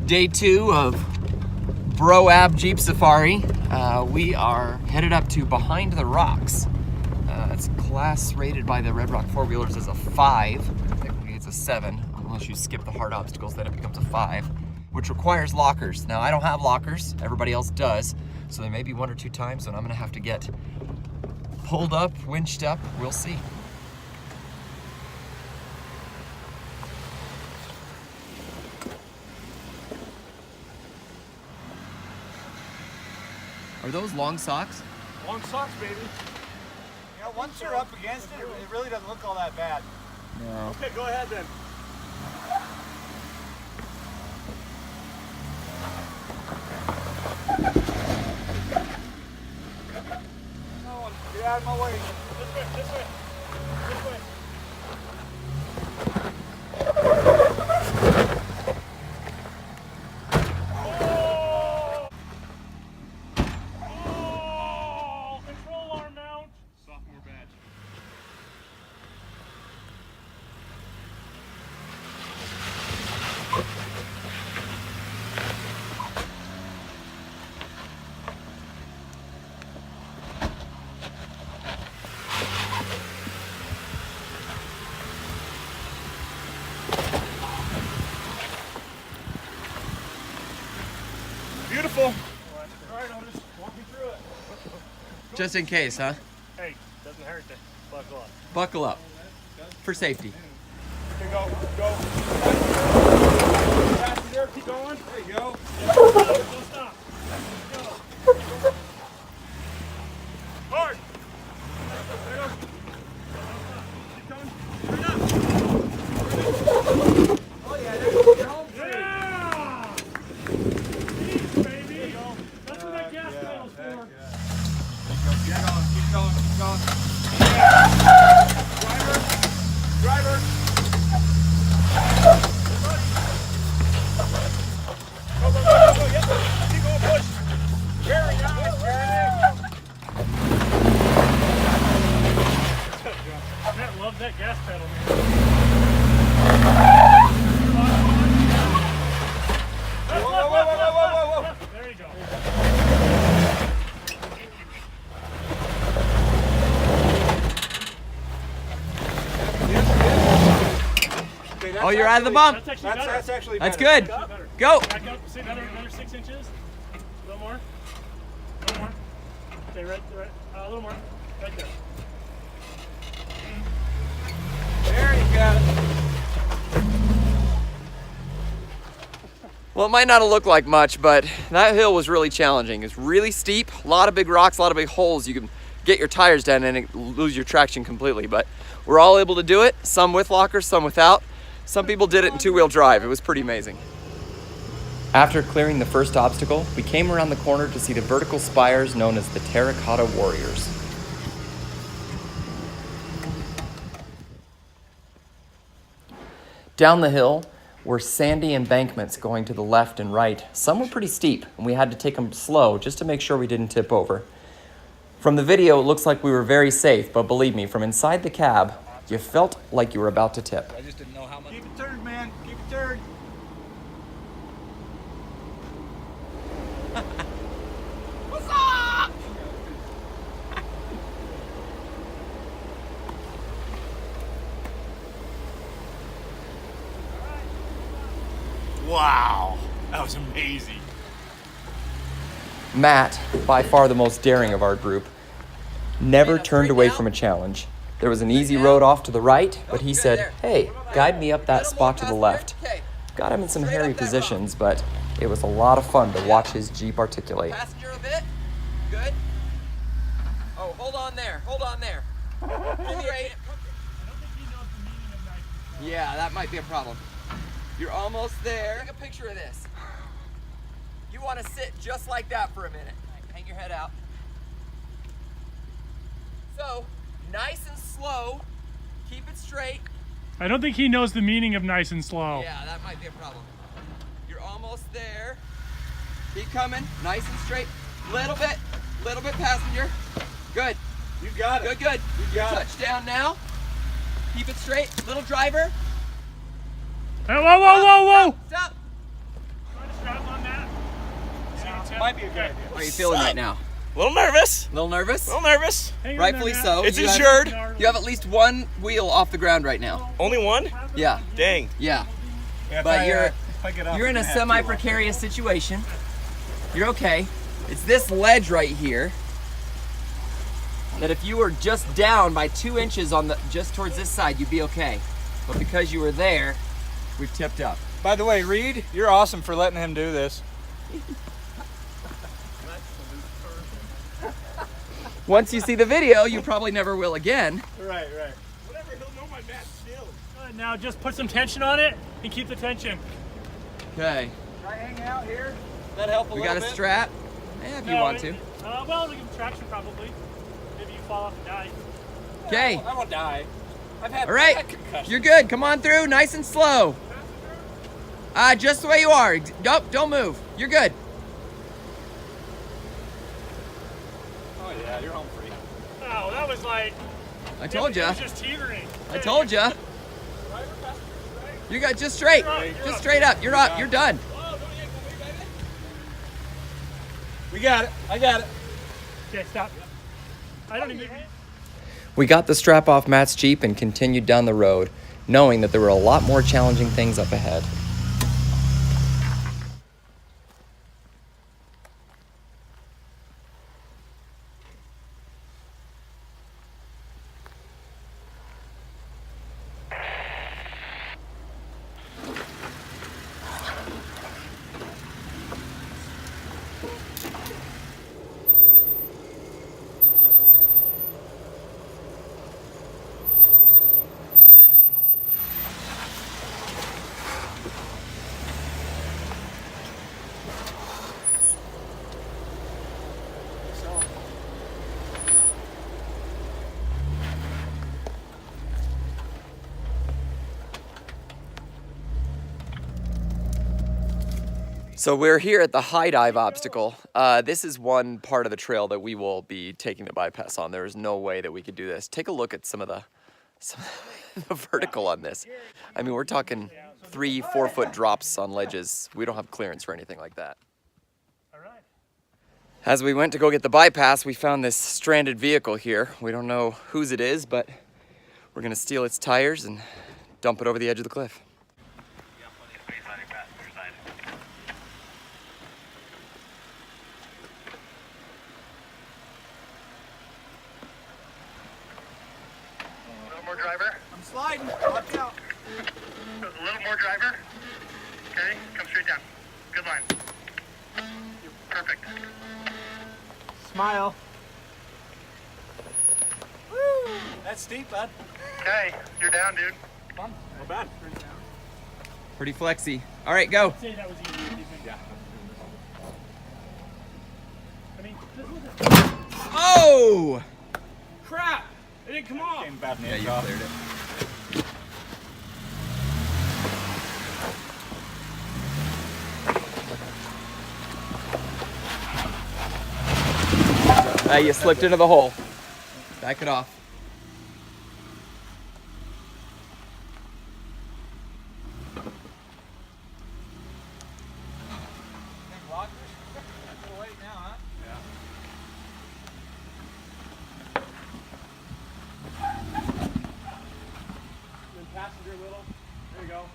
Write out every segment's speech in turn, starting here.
Day 2 of Broab Jeep Safari. We are headed up to Behind the Rocks. It's class rated by the Red Rock 4-wheelers as a 5. Technically it's a 7, unless you skip the hard obstacles, then it becomes a 5, which requires lockers. Now I don't have lockers, everybody else does, so there may be 1 or 2 times when I'm gonna have to get pulled up, winched up, we'll see. Are those long socks? Long socks, baby. You know, once you're up against it, it really doesn't look all that bad. No. Okay, go ahead then. No, get out of my way. This way, this way. This way. Control arm mount. Sophomore badge. Beautiful. All right, I'll just walk you through it. Just in case, huh? Hey, doesn't hurt to buckle up. Buckle up. For safety. Okay, go. Passenger, keep going. There you go. Don't stop. Go. Hard. There you go. Keep going. Turn up. Oh yeah, there's your home free. Yeah! Easy, baby. That's what that gas pedal's for. Keep going. Driver. Go. Yep. Keep going, push. Very nice, Jeremy. Matt loves that gas pedal, man. Whoa. There you go. Okay, Oh, you're out of the bump. That's actually better. That's actually That's better. good. That's better. Go. Back up. See, another 6 inches. A little more. A little more. Okay, right. A little more. Right there. There you go. Well, it might not have looked like much, but that hill was really challenging. It's really steep, a lot of big rocks, a lot of big holes. You can get your tires down and lose your traction completely, but we're all able to do it, some with lockers, some without. Some people did it in 2-wheel drive. It was pretty amazing. After clearing the first obstacle, we came around the corner to see the vertical spires known as the Terracotta Warriors. Down the hill were sandy embankments going to the left and right. Some were pretty steep, and we had to take them slow just to make sure we didn't tip over. From the video, it looks like we were very safe, but believe me, from inside the cab, you felt like you were about to tip. I just didn't know how much. Keep it turned, man. Keep it turned. What's up? Wow. That was amazing. Matt, by far the most daring of our group, never turned away from a challenge. There was an easy road off to the right, but he said, "Hey, guide me up that spot to the left." Got him in some hairy positions, but it was a lot of fun to watch his Jeep articulate. Passenger a bit. Good. Oh, hold on there. Straight. Yeah, that might be a problem. You're almost there. Take a picture of this. You want to sit just like that for a minute. Hang your head out. So, nice and slow. Keep it straight. I don't think he knows the meaning of nice and slow. Yeah, that might be a problem. You're almost there. Keep coming. Nice and straight. Little bit passenger. Good. You got it. Good. You got it. Touchdown now. Keep it straight. Little driver. Hey, whoa! Stop. How are you feeling right now? A little nervous. A little nervous? A little nervous. Hang on Rightfully there, so. It's You have- insured. You have at least one wheel off the ground right now. Only one? Yeah, Dang. yeah. Yeah, But if I get off, you're in a I'm gonna have to semi-precarious situation. You're okay. It's this ledge right here that if you were just down by 2 inches on the just towards this side, you'd be okay. But because you were there, we've tipped up. By the way, Reed, you're awesome for letting him do this. Once you see the video, you probably never will again. Right. Whatever, he'll know my mat's still. Now just put some tension on it and keep the tension. Okay. Try hanging out here. That help a We little got a bit? strap. Yeah, if you No, want it- to. Well, it'll give traction probably. Maybe you fall off and die. Okay. I won't die. All I've had right. concussions. You're good. Come on through, nice and slow. Just the way you are. Nope, don't move. You're good. Oh yeah, you're home free. Oh, that was like. I told It you. was just teetering. I told you. You got just straight. Just straight up. You're up. You're done. We got it. I got it. Okay, stop. I don't even. We got the strap off Matt's Jeep and continued down the road, knowing that there were a lot more challenging things up ahead. So we're here at the high dive obstacle. This is one part of the trail that we will be taking the bypass on. There is no way that we could do this. Take a look at some of the vertical on this. I mean, we're talking 3-4 foot drops on ledges. We don't have clearance for anything like that. All right. As we went to go get the bypass, we found this stranded vehicle here. We don't know whose it is, but we're gonna steal its tires and dump it over the edge of the cliff. More driver. I'm sliding. Watch out. A little more driver. Okay, come straight down. Good line. Perfect. Smile. Woo! That's steep, bud. Okay, you're down, dude. Fun. Not bad. Pretty flexy. All right, go. Say that was easy. Yeah. I mean, this was Oh! Crap! It didn't come off. Came bad Yeah, you off. cleared it. You slipped into the hole. Back it off. Then passenger a little. There you go.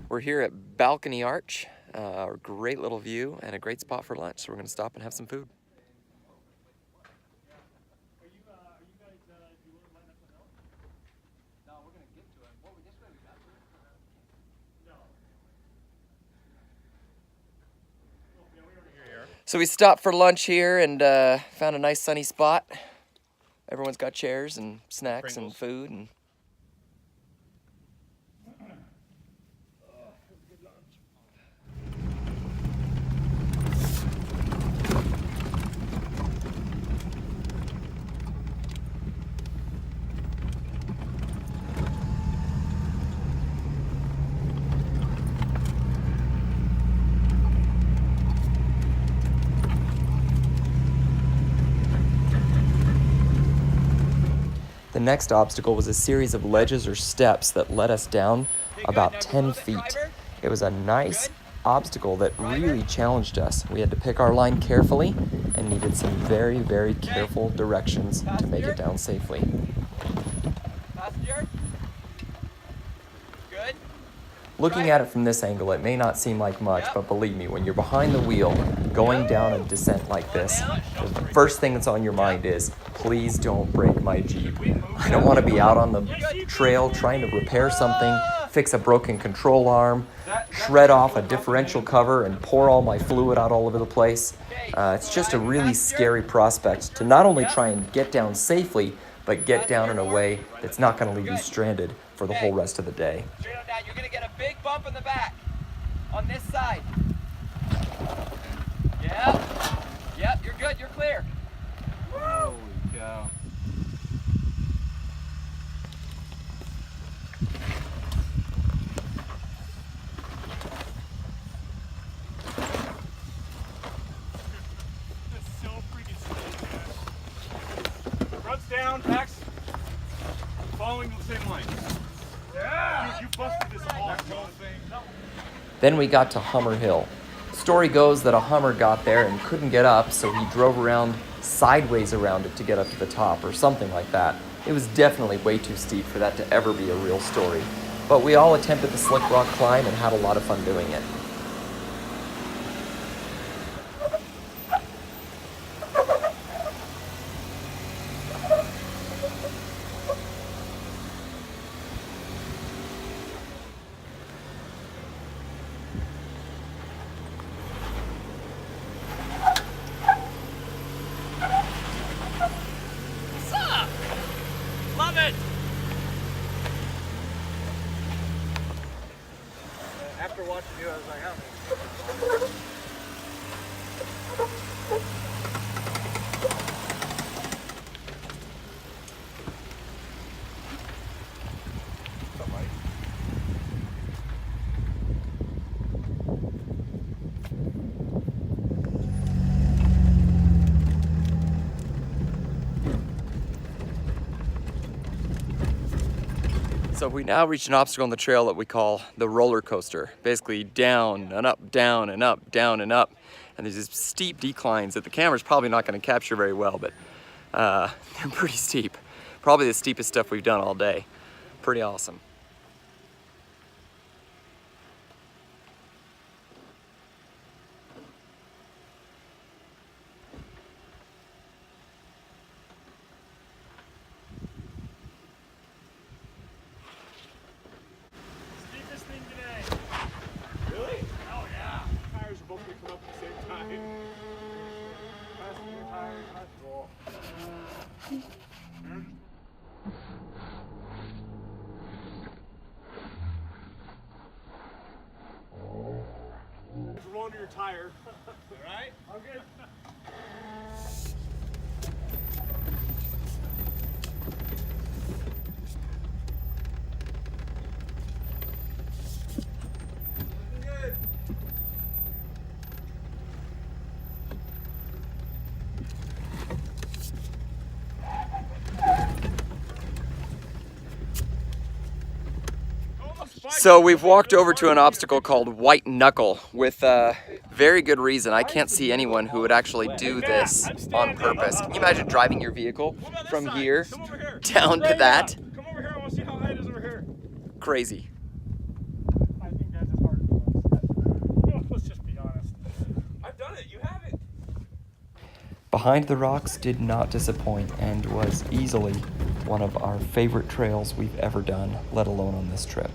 We're here at Balcony Arch, a great little view and a great spot for lunch. So we're gonna stop and have some food. So we stopped for lunch here and found a nice sunny spot. Everyone's got chairs and snacks and food and the next obstacle was a series of ledges or steps that led us down about 10 feet. It was a nice obstacle that really challenged us. We had to pick our line carefully and needed some very, very careful directions to make it down safely. Passenger? Good? Looking at it from this angle, it may not seem like much, but believe me, when you're behind the wheel, going down a descent like this, the first thing that's on your mind is, please don't break my Jeep. I don't want to be out on the trail trying to repair something, fix a broken control arm, shred off a differential cover and pour all my fluid out all over the place. It's just a really scary prospect to not only try and get down safely, but get down in a way that's not going to leave you stranded for the whole rest of the day. Straight on down. You're going to get a big bump in the back on this side. Yep, you're good. You're clear. Holy cow. That's so freaking sweet, man. Fronts down, backs following the same line. Yeah! You busted this whole thing. Then we got to Hummer Hill. Story goes that a Hummer got there and couldn't get up, so he drove around sideways around it to get up to the top, or something like that. It was definitely way too steep for that to ever be a real story. But we all attempted the slick rock climb and had a lot of fun doing it. Love it. After watching you, I was like, how many? So we now reached an obstacle on the trail that we call the roller coaster. Basically down and up, down and up, down and up. And there's these steep declines that the camera's probably not going to capture very well, but they're pretty steep. Probably the steepest stuff we've done all day. Pretty awesome. Steepest thing today. Really? Oh yeah. Tires are both going to come up at the same time. Passenger tires, that's cool. Just roll under your tire. Alright? I'm good. So we've walked over to an obstacle called Whiteknuckle with very good reason. I can't see anyone who would actually do this on purpose. Can you imagine driving your vehicle from here down to that? Come over here. I want to see how high it is over here. Crazy. I think that's as hard as it was. Let's just be honest. I've done it, you haven't. Behind the Rocks did not disappoint and was easily one of our favorite trails we've ever done, let alone on this trip.